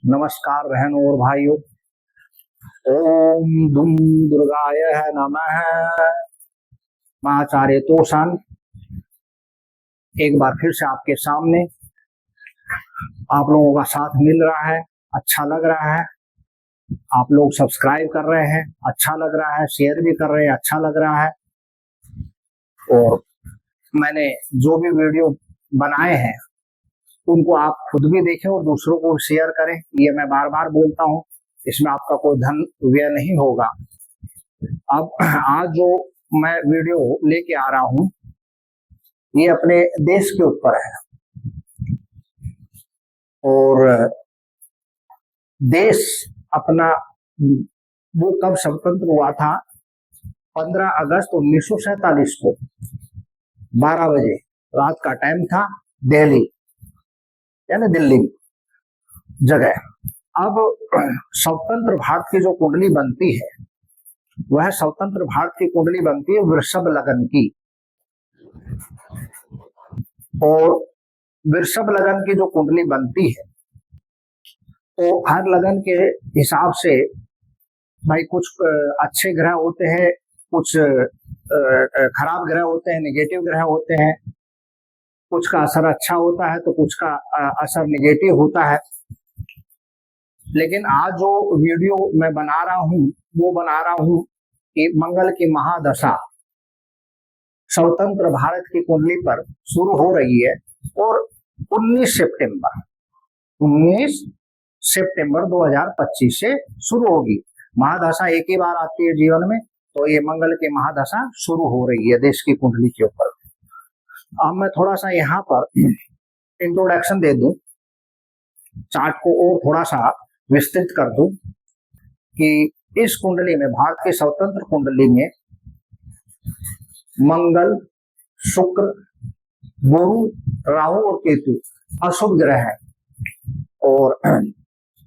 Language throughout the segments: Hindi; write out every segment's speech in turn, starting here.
नमस्कार बहनों और भाइयों। ओम दुम दुर्गाय नमः। मैं आचार्य तोषण एक बार फिर से आपके सामने आप लोगों का साथ मिल रहा है। अच्छा लग रहा है, आप लोग सब्सक्राइब कर रहे हैं, अच्छा लग रहा है, शेयर भी कर रहे हैं, अच्छा लग रहा है। और मैंने जो भी वीडियो बनाए हैं उनको आप खुद भी देखें और दूसरों को शेयर करें। ये मैं बार बार बोलता हूँ, इसमें आपका कोई धन व्यय नहीं होगा। अब आज जो मैं वीडियो लेके आ रहा हूँ ये अपने देश के ऊपर है। और देश अपना वो कब स्वतंत्र हुआ था? 15 अगस्त 1947 को 12 बजे रात का टाइम था, दिल्ली यानी दिल्ली जगह। अब स्वतंत्र भारत की जो कुंडली बनती है वह स्वतंत्र भारत की कुंडली बनती है वृषभ लगन की। और वृषभ लगन की जो कुंडली बनती है तो हर लगन के हिसाब से भाई कुछ अच्छे ग्रह होते हैं, कुछ खराब ग्रह होते हैं, नेगेटिव ग्रह होते हैं। कुछ का असर अच्छा होता है तो कुछ का असर नेगेटिव होता है। लेकिन आज जो वीडियो मैं बना रहा हूँ वो बना रहा हूँ कि मंगल की महादशा स्वतंत्र भारत की कुंडली पर शुरू हो रही है। और 19 सितंबर 2025 से शुरू होगी। महादशा एक ही बार आती है जीवन में, तो ये मंगल की महादशा शुरू हो रही है देश की कुंडली के ऊपर। अब मैं थोड़ा सा यहाँ पर इंट्रोडक्शन दे दूं, चार्ट को और थोड़ा सा विस्तृत कर दूं कि इस कुंडली में, भारत की स्वतंत्र कुंडली में, मंगल, शुक्र, गुरु, राहु और केतु अशुभ ग्रह है। और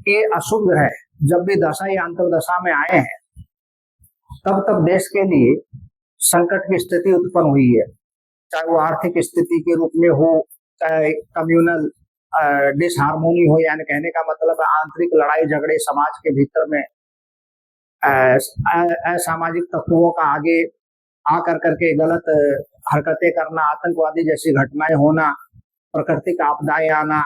ये अशुभ ग्रह जब भी दशा या अंतर्दशा में आए हैं तब तब देश के लिए संकट की स्थिति उत्पन्न हुई है। चाहे वो आर्थिक स्थिति के रूप में हो, चाहे कम्युनल डिसहार्मोनी हो, यानी कहने का मतलब आंतरिक लड़ाई झगड़े समाज के भीतर में, असामाजिक तत्वों का आगे आकर करके गलत हरकतें करना, आतंकवादी जैसी घटनाएं होना, प्राकृतिक आपदाएं आना,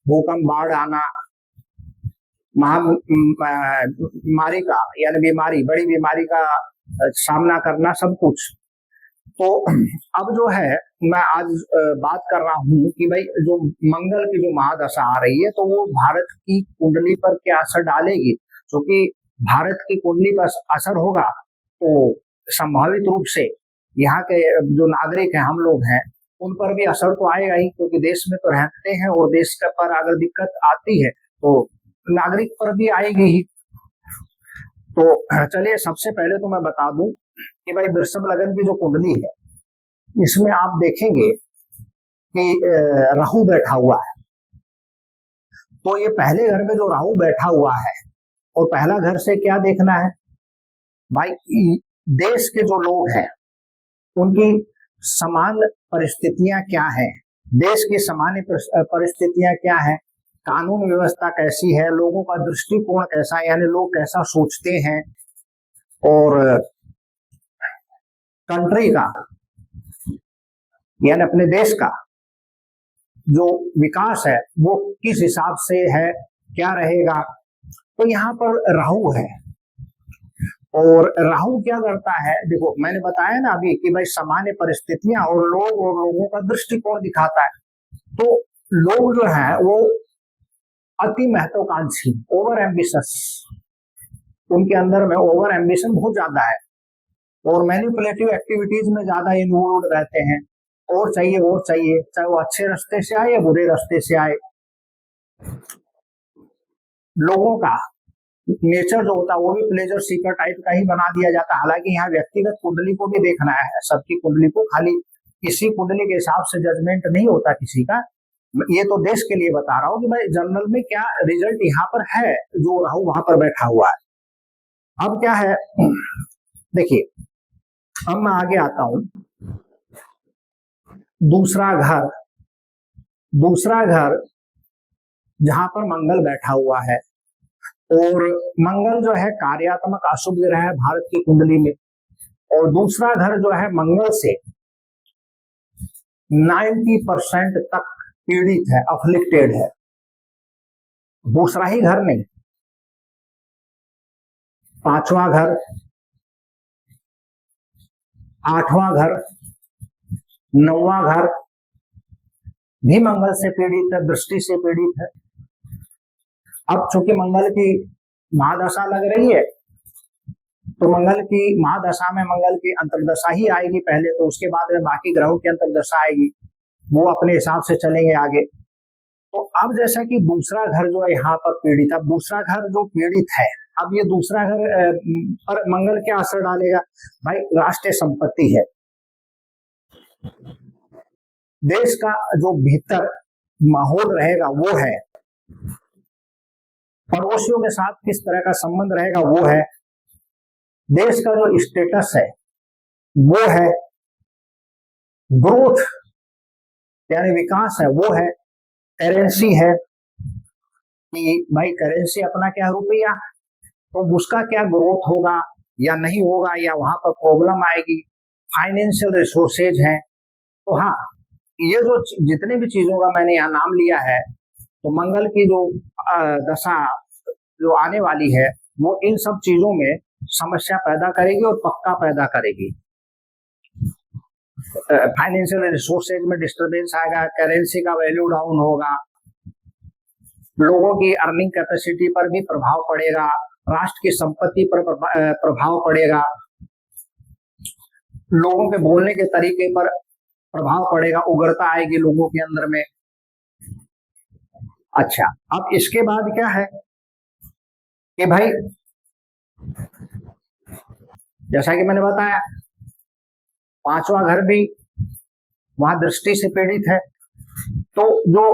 भूकंप, बाढ़ आना, महामारी का यानी बीमारी, बड़ी बीमारी का सामना करना, सब कुछ। तो अब जो है मैं आज बात कर रहा हूँ कि भाई जो मंगल की जो महादशा आ रही है तो वो भारत की कुंडली पर क्या असर डालेगी। क्योंकि भारत की कुंडली पर असर होगा तो संभावित रूप से यहाँ के जो नागरिक हैं, हम लोग हैं, उन पर भी असर तो आएगा ही, क्योंकि देश में तो रहते हैं और देश के पर अगर दिक्कत आती है तो नागरिक पर भी आएगी ही। तो चलिए सबसे पहले तो मैं बता दूं कि भाई वृषभ लगन की जो कुंडली है इसमें आप देखेंगे कि राहु बैठा हुआ है। तो ये पहले घर में जो राहु बैठा हुआ है, और पहला घर से क्या देखना है भाई, देश के जो लोग हैं उनकी समान परिस्थितियां क्या हैं, देश की सामान्य परिस्थितियां क्या हैं, कानून व्यवस्था कैसी है, लोगों का दृष्टिकोण कैसा है, यानी लोग कैसा सोचते हैं, और कंट्री का यानी अपने देश का जो विकास है वो किस हिसाब से है, क्या रहेगा। तो यहाँ पर राहु है। और राहु क्या करता है, देखो मैंने बताया ना अभी कि भाई सामान्य परिस्थितियां और लोग और लोगों का दृष्टिकोण दिखाता है। तो लोग जो है वो अति महत्वाकांक्षी, ओवर एम्बिशस, उनके अंदर में ओवर एम्बिशन बहुत ज्यादा है और मैनिपुलेटिव एक्टिविटीज में ज्यादा इन्वॉल्व रहते हैं। और चाहिए और चाहिए, चाहे वो अच्छे रास्ते से आए या बुरे रास्ते से आए। लोगों का नेचर जो होता है वो भी प्लेजर सीकर टाइप का ही बना दिया जाता है। हालांकि यहाँ व्यक्तिगत कुंडली को भी देखना है, सबकी कुंडली को, खाली किसी कुंडली के हिसाब से जजमेंट नहीं होता किसी का। ये तो देश के लिए बता रहा हूँ कि भाई जनरल में क्या रिजल्ट यहाँ पर है, जो राहु वहां पर बैठा हुआ है। अब क्या है देखिए, अब मैं आगे आता हूं। दूसरा घर जहां पर मंगल बैठा हुआ है और मंगल जो है कार्यात्मक अशुभ ग्रह है भारत की कुंडली में, और दूसरा घर जो है मंगल से 90% तक पीड़ित है, अफ्लिक्टेड है। दूसरा ही घर नहीं, पांचवा घर, आठवां घर, नौवां घर भी मंगल से पीड़ित है, दृष्टि से पीड़ित है। अब चूंकि मंगल की महादशा लग रही है, तो मंगल की महादशा में मंगल की अंतर्दशा ही आएगी पहले, तो उसके बाद में बाकी ग्रहों की अंतर्दशा आएगी, वो अपने हिसाब से चलेंगे आगे। तो अब जैसा कि दूसरा घर जो है यहाँ पर पीड़ित, अब दूसरा घर जो पीड़ित है, अब ये दूसरा घर पर मंगल क्या असर डालेगा? भाई राष्ट्रीय संपत्ति है, देश का जो भीतर माहौल रहेगा वो है, पड़ोसियों के साथ किस तरह का संबंध रहेगा वो है, देश का जो स्टेटस है वो है, ग्रोथ यानी विकास है वो है, करेंसी है कि भाई करेंसी अपना क्या रुपया, तो उसका क्या ग्रोथ होगा या नहीं होगा, या वहां पर प्रॉब्लम आएगी। फाइनेंशियल रिसोर्सेज हैं, तो हाँ ये जो जितने भी चीजों का मैंने यहाँ नाम लिया है, तो मंगल की जो दशा जो आने वाली है वो इन सब चीजों में समस्या पैदा करेगी और पक्का पैदा करेगी। फाइनेंशियल रिसोर्सेज में डिस्टरबेंस आएगा, करेंसी का वैल्यू डाउन होगा, लोगों की अर्निंग कैपेसिटी पर भी प्रभाव पड़ेगा, राष्ट्र की संपत्ति पर प्रभाव पड़ेगा, लोगों के बोलने के तरीके पर प्रभाव पड़ेगा, उग्रता आएगी लोगों के अंदर में। अच्छा, अब इसके बाद क्या है कि भाई जैसा कि मैंने बताया पांचवा घर भी वहां दृष्टि से पीड़ित है, तो जो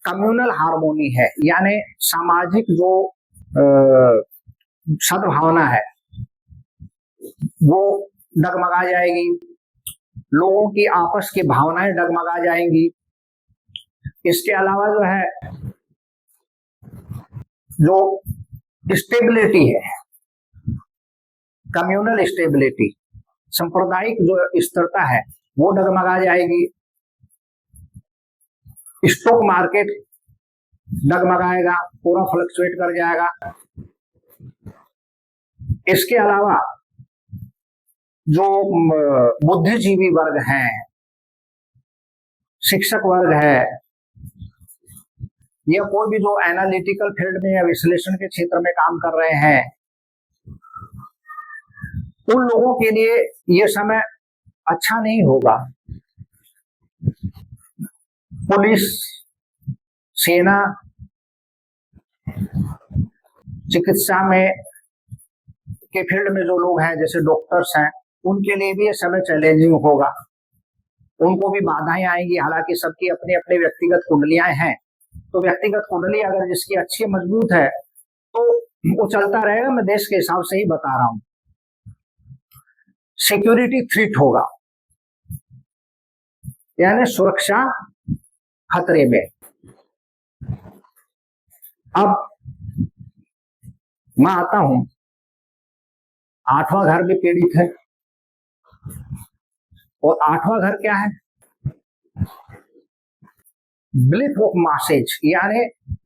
कम्युनल हार्मोनी है यानी सामाजिक जो सद्भावना है वो डगमगा जाएगी, लोगों की आपस की भावनाएं डगमगा जाएंगी। इसके अलावा जो है जो स्टेबिलिटी है, कम्युनल स्टेबिलिटी, सांप्रदायिक जो स्थिरता है वो डगमगा जाएगी, स्टॉक मार्केट डगमगाएगा, पूरा फ्लक्चुएट कर जाएगा। इसके अलावा जो बुद्धिजीवी वर्ग हैं, शिक्षक वर्ग है, या कोई भी जो एनालिटिकल फील्ड में या विश्लेषण के क्षेत्र में काम कर रहे हैं, उन लोगों के लिए यह समय अच्छा नहीं होगा। पुलिस, सेना, चिकित्सा में के फील्ड में जो लोग हैं जैसे डॉक्टर्स हैं, उनके लिए भी ये समय चैलेंजिंग होगा, उनको भी बाधाएं आएंगी। हालांकि सबकी अपनी अपनी व्यक्तिगत कुंडलियां हैं, तो व्यक्तिगत कुंडली अगर जिसकी अच्छी मजबूत है तो वो चलता रहेगा। मैं देश के हिसाब से ही बता रहा हूं। सिक्योरिटी थ्रेट होगा यानी सुरक्षा खतरे में। अब मैं आता हूं, आठवां घर भी पीड़ित है, और आठवां घर क्या है? बिलीफ ऑफ मासेज यानी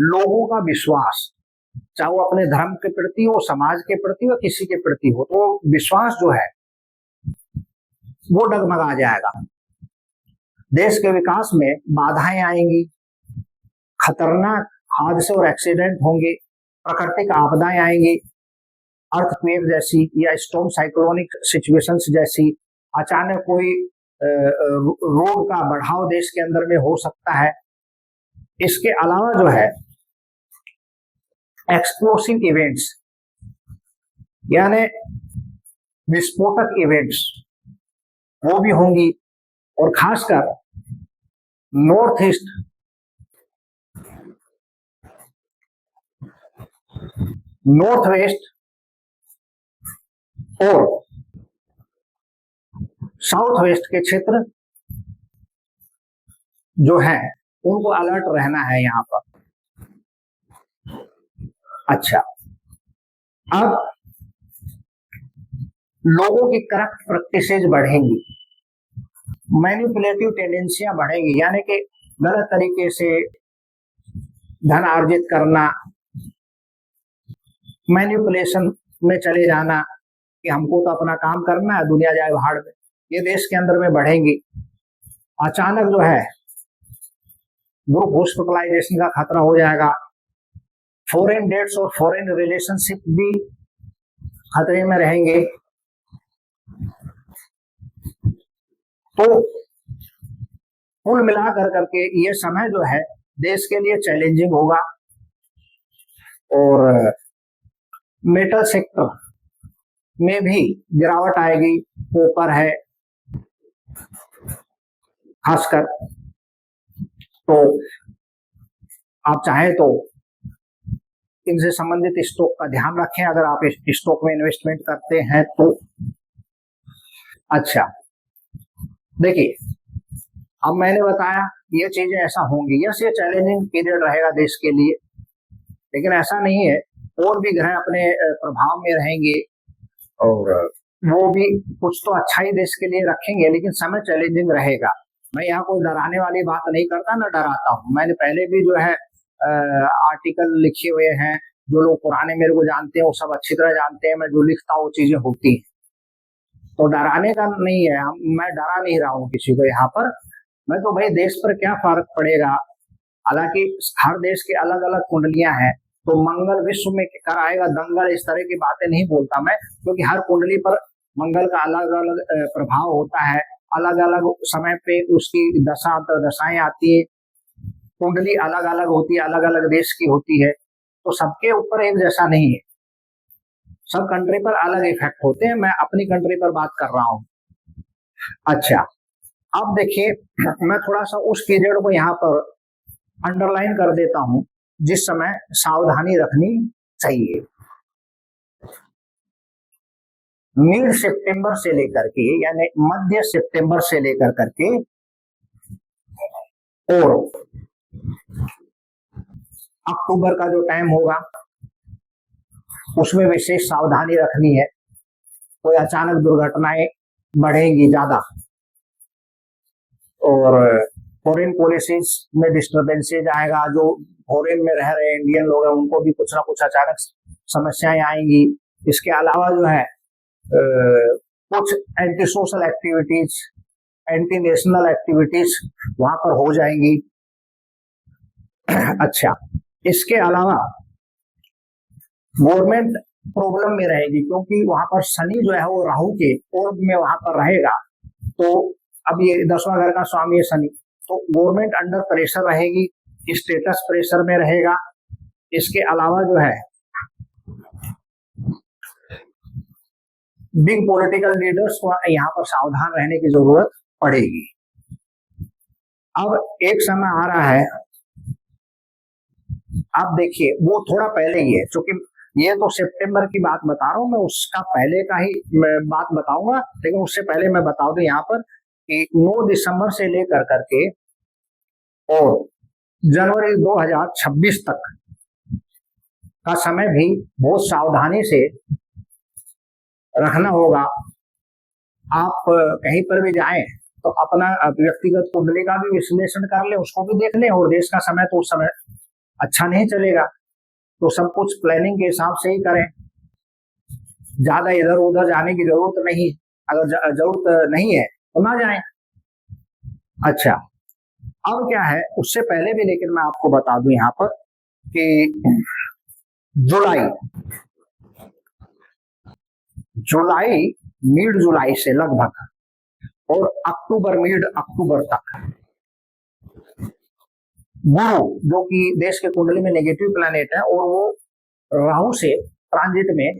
लोगों का विश्वास, चाहे वो अपने धर्म के प्रति हो, समाज के प्रति हो, किसी के प्रति हो, तो विश्वास जो है वो डगमगा जाएगा। देश के विकास में बाधाएं आएंगी, खतरनाक हादसे और एक्सीडेंट होंगे, प्राकृतिक आपदाएं आएंगी, अर्थक्वेक जैसी या स्टॉर्म साइक्लोनिक सिचुएशंस जैसी, अचानक कोई रोग का बढ़ाव देश के अंदर में हो सकता है। इसके अलावा जो है एक्सप्लोसिव इवेंट्स यानी विस्फोटक इवेंट्स वो भी होंगी, और खासकर नॉर्थ ईस्ट, नॉर्थ वेस्ट और साउथ वेस्ट के क्षेत्र जो है उनको अलर्ट रहना है यहाँ पर। अच्छा, अब लोगों की करप्ट प्रैक्टिसेज बढ़ेंगी, मैनिपुलेटिव टेंडेंसियां बढ़ेंगी, यानी कि गलत तरीके से धन अर्जित करना, मैनिपुलेशन में चले जाना कि हमको तो अपना काम करना है, दुनिया जाए भाड़ में, ये देश के अंदर में बढ़ेंगी। अचानक जो है ग्रुप हॉस्पिटलाइजेशन का खतरा हो जाएगा, फॉरेन डेट्स और फॉरेन रिलेशनशिप भी खतरे में रहेंगे। तो कुल मिलाकर करके ये समय जो है देश के लिए चैलेंजिंग होगा। और मेटल सेक्टर में भी गिरावट आएगी, कॉपर है खासकर। तो आप चाहें तो इनसे संबंधित स्टॉक का ध्यान रखें अगर आप स्टॉक में इन्वेस्टमेंट करते हैं तो। अच्छा, देखिए अब मैंने बताया ये चीजें ऐसा होंगी, यस ये चैलेंजिंग पीरियड रहेगा देश के लिए, लेकिन ऐसा नहीं है, और भी ग्रह अपने प्रभाव में रहेंगे और वो भी कुछ तो अच्छा ही देश के लिए रखेंगे, लेकिन समय चैलेंजिंग रहेगा। मैं यहाँ कोई डराने वाली बात नहीं करता, ना डराता हूँ। मैंने पहले भी जो है आर्टिकल लिखे हुए हैं, जो लोग पुराने मेरे को जानते हैं वो सब अच्छी तरह जानते हैं, मैं जो लिखता हूँ वो चीजें होती हैं, तो डराने का नहीं है, मैं डरा नहीं रहा हूँ किसी को यहाँ पर। मैं तो भाई देश पर क्या फर्क पड़ेगा, हालांकि हर देश की अलग अलग कुंडलियां हैं, तो मंगल विश्व में कर आएगा दंगल, इस तरह की बातें नहीं बोलता मैं, क्योंकि हर कुंडली पर मंगल का अलग अलग प्रभाव होता है, अलग अलग समय पे उसकी दशा दशाएं आती है, कुंडली अलग अलग होती है, अलग अलग देश की होती है, तो सबके ऊपर एक जैसा नहीं है, सब कंट्री पर अलग इफेक्ट होते हैं। मैं अपनी कंट्री पर बात कर रहा हूं। अच्छा, अब देखिए मैं थोड़ा सा उस पीरियड को यहाँ पर अंडरलाइन कर देता हूं जिस समय सावधानी रखनी चाहिए। मिड सितंबर से लेकर के, यानी मध्य सितंबर से लेकर करके और अक्टूबर का जो टाइम होगा उसमें विशेष सावधानी रखनी है। कोई अचानक दुर्घटनाएं बढ़ेंगी ज्यादा, और फॉरेन पॉलिसीज में डिस्टर्बेंसेज आएगा, जो फॉरेन में रह रहे इंडियन लोग हैं उनको भी कुछ ना कुछ अचानक समस्याएं आएंगी। इसके अलावा जो है कुछ anti social activities, anti national activities वहां पर हो जाएंगी। अच्छा, इसके अलावा गवर्नमेंट प्रॉब्लम में रहेगी, क्योंकि वहां पर शनि जो है वो राहु के ओर्ब में वहां पर रहेगा, तो अब ये 10वां घर का स्वामी है शनि, तो गवर्नमेंट अंडर प्रेशर रहेगी, स्टेटस प्रेशर में रहेगा। इसके अलावा जो है बिग पॉलिटिकल लीडर्स को यहाँ पर सावधान रहने की जरूरत पड़ेगी। अब एक समय आ रहा है, आप देखिए वो थोड़ा पहले ही है, क्योंकि ये तो सितंबर की बात बता रहा हूँ मैं, उसका पहले का ही मैं बात बताऊंगा, लेकिन उससे पहले मैं बता दूं यहाँ पर कि 9 दिसंबर से लेकर करके और जनवरी 2026 तक का समय भी बहुत सावधानी से रखना होगा। आप कहीं पर भी जाएं तो अपना व्यक्तिगत कुंडली का भी विश्लेषण कर ले, उसको भी देख ले, और देश का समय तो उस समय अच्छा नहीं चलेगा, तो सब कुछ प्लानिंग के हिसाब से ही करें, ज्यादा इधर उधर जाने की जरूरत नहीं, अगर जरूरत नहीं है तो ना जाएं। अच्छा, अब क्या है उससे पहले भी, लेकिन मैं आपको बता दूं यहाँ पर कि जुलाई मिड जुलाई से लगभग और अक्टूबर मिड अक्टूबर तक गुरु, जो कि देश के कुंडली में नेगेटिव प्लैनेट है, और वो राहु से ट्रांजिट में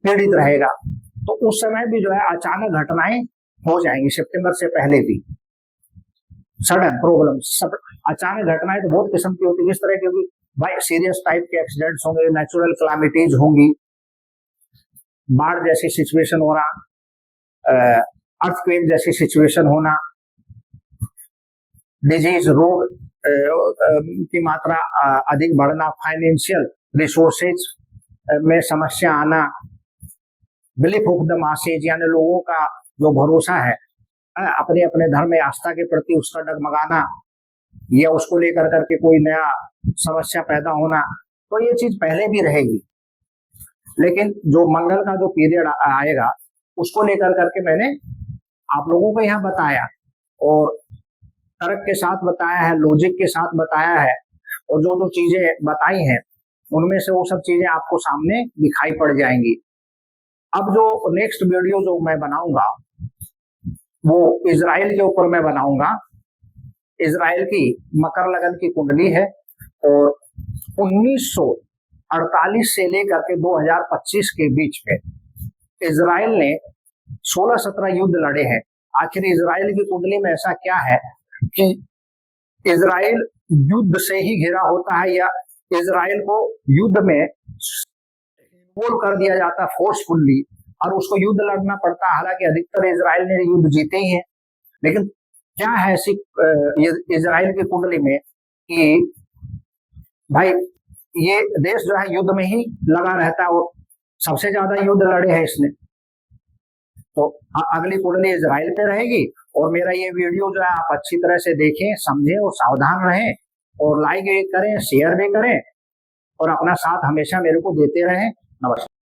पीड़ित रहेगा, तो उस समय भी जो है अचानक घटनाएं हो जाएंगी। सितंबर से पहले भी सडन प्रॉब्लम, सब अचानक घटनाएं तो बहुत किस्म की होती है, जिस तरह की भाई सीरियस टाइप के एक्सीडेंट्स होंगे, नेचुरल क्लामिटीज होंगी, बाढ़ जैसी सिचुएशन होना, अर्थक्वेक जैसी सिचुएशन होना, डिजीज रोग की मात्रा अधिक बढ़ना, फाइनेंशियल रिसोर्सेज में समस्या आना, बिलीफ ऑफ द मासेज यानी लोगों का जो भरोसा है अपने अपने धर्म में आस्था के प्रति उसका डगमगाना, या उसको लेकर करके कोई नया समस्या पैदा होना, तो ये चीज पहले भी रहेगी। लेकिन जो मंगल का जो पीरियड आएगा उसको लेकर करके मैंने आप लोगों को यहाँ बताया, और तर्क के साथ बताया है, लॉजिक के साथ बताया है, और जो जो चीजें बताई हैं उनमें से वो सब चीजें आपको सामने दिखाई पड़ जाएंगी। अब जो नेक्स्ट वीडियो जो मैं बनाऊंगा वो इजराइल के ऊपर मैं बनाऊंगा। इजराइल की मकर लगन की कुंडली है, और 1948 से लेकर के 2025 के बीच में इजराइल ने 16-17 युद्ध लड़े हैं। आखिर इजराइल की कुंडली में ऐसा क्या है कि इजराइल युद्ध से ही घिरा होता है, या इजराइल को युद्ध में इन्वॉल्व कर दिया जाता है फोर्सफुल्ली, और उसको युद्ध लड़ना पड़ता है। हालांकि अधिकतर इजराइल ने युद्ध जीते ही हैं, लेकिन क्या है ऐसी इजराइल की कुंडली में कि भाई ये देश जो है युद्ध में ही लगा रहता है, और सबसे ज्यादा युद्ध लड़े हैं इसने। तो अगली कुंडली इजराइल पे रहेगी, और मेरा ये वीडियो जो है आप अच्छी तरह से देखें, समझें और सावधान रहें, और लाइक भी करें, शेयर भी करें, और अपना साथ हमेशा मेरे को देते रहें। नमस्कार।